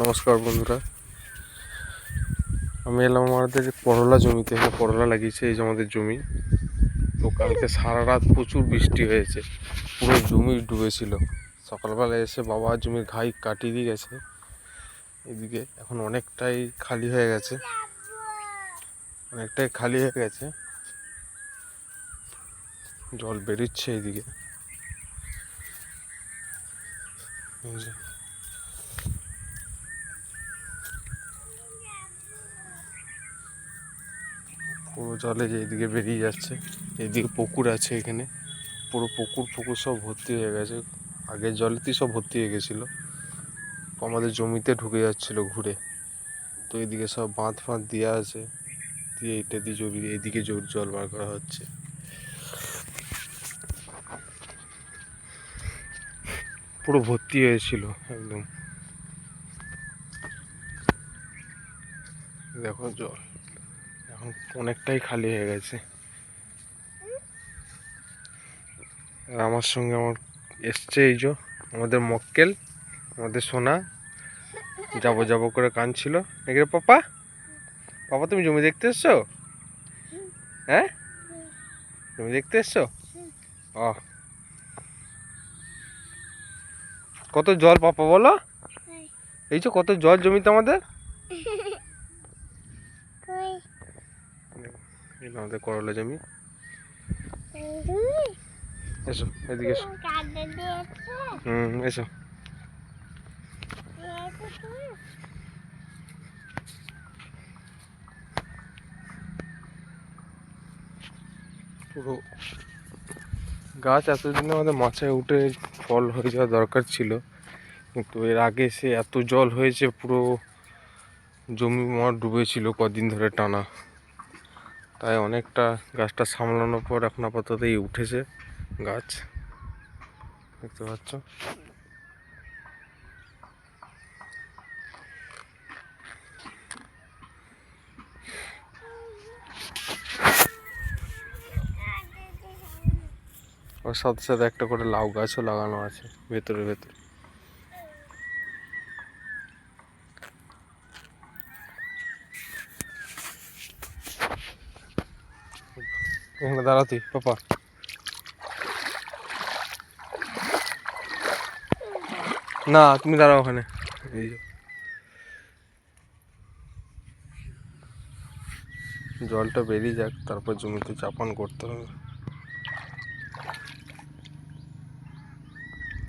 নমস্কার বন্ধুরা, আমি এলাম আমাদের করলা জমিতে। এখানে করলা লাগিয়েছে, এই যে আমাদের জমি। তো কালকে সারা রাত প্রচুর বৃষ্টি হয়েছে, পুরো জমি ডুবেছিল। সকালবেলা এসে বাবা জমির ঘাই কাটিয়ে দিয়ে গেছে। এদিকে এখন অনেকটাই খালি হয়ে গেছে, জল বেরোচ্ছে এইদিকে। পুরো জলে যে এইদিকে বেরিয়ে যাচ্ছে। এইদিকে পুকুর আছে, এখানে পুরো পুকুর সব ভর্তি হয়ে গেছে। আগের জলেতেই সব ভর্তি হয়ে গেছিলো, আমাদের জমিতে ঢুকে যাচ্ছিল ঘুরে। তো এদিকে সব বাঁধ দেওয়া আছে, দিয়ে এটা দিয়ে জমি এইদিকে জল বার করা হচ্ছে। পুরো ভর্তি হয়েছিল একদম, দেখো জল এখন অনেকটাই খালি হয়ে গেছে। আর আমার সঙ্গে এসছে এই যে আমাদের মক্কেল, আমাদের সোনা, যাবো করে কাঁদছিল। নাকি রে পাপা? পাপা তুমি জমি দেখতে এসছো? হ্যাঁ, জমি দেখতে এসছো? ও, কত জল পাপা বলো? এই যে কত জল জমিতে আমাদের। আমাদের করলা জমি। এসো এদিকে এসো। এসো। পুরো গাছ এতদিনে আমাদের মাথায় উঠে ফল হয়ে যাওয়া দরকার ছিল, কিন্তু এর আগে সে এত জল হয়েছে, পুরো জমি ডুবেছিল কদিন ধরে টানা। তাই অনেকটা গাছটা সামলানোর পর এখন আপাতত এই উঠেছে গাছ, দেখতে পাচ্ছ। ওর সাথে সাথে একটা করে লাউ গাছও লাগানো আছে ভেতরে। এখানে দাঁড়াতি পাপা, না তুমি দাঁড়াও ওখানে। এই যে জলটা বেরিয়ে যাক, তারপর জমিতে চাপান করতে হবে।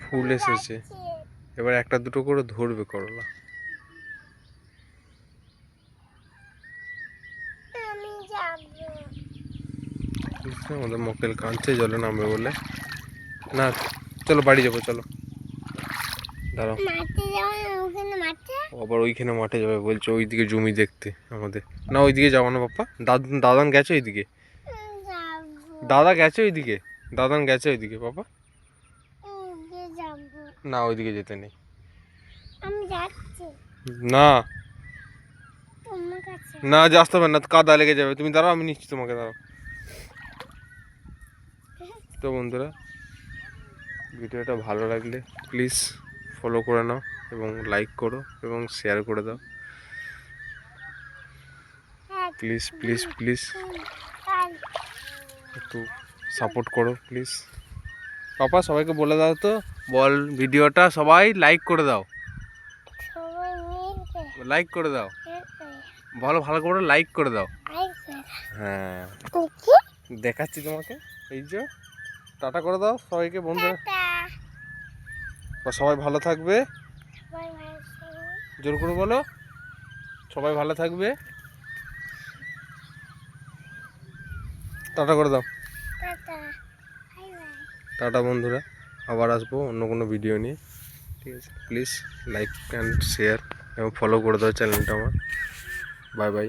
ফুল এসেছে, এবার একটা দুটো করে ধরবে করলা। আমাদের মক্কেল কাঁদছে জলে নামবে বলে। না চলো বাড়ি যাবো, চলো দাঁড়াও। আবার ওইখানে মাঠে যাবে বলছে, ওইদিকে জমি দেখতে আমাদের। না ওইদিকে যাবো না পাপা, দাদান গেছে ওইদিকে, দাদান গেছে ওইদিকে পাপা। না ওইদিকে যেতে নেই, না না আসতে হবে না, কাদা লেগে যাবে। তুমি দাঁড়াও, আমি নিচ্ছি তোমাকে, দাঁড়াও। তো বন্ধুরা, ভিডিওটা ভালো লাগলে প্লিজ ফলো করে নাও এবং লাইক করো এবং শেয়ার করে দাও। প্লিজ একটু সাপোর্ট করো প্লিজ। পাপা সবাইকে বলে দাও তো, বল ভিডিওটা সবাই লাইক করে দাও, ভালো করে লাইক করে দাও। হ্যাঁ দেখাচ্ছি তোমাকে, এই যে টাটা করে দাও সবাইকে বন্ধুরা। সবাই ভালো থাকবে, জোর করে বলো, সবাই ভালো থাকবে, টাটা করে দাও। টাটা বন্ধুরা, আবার আসবো অন্য কোনো ভিডিও নিয়ে, ঠিক আছে? প্লিজ লাইক অ্যান্ড শেয়ার এবং ফলো করে দাও চ্যানেলটা আমার। Bye bye.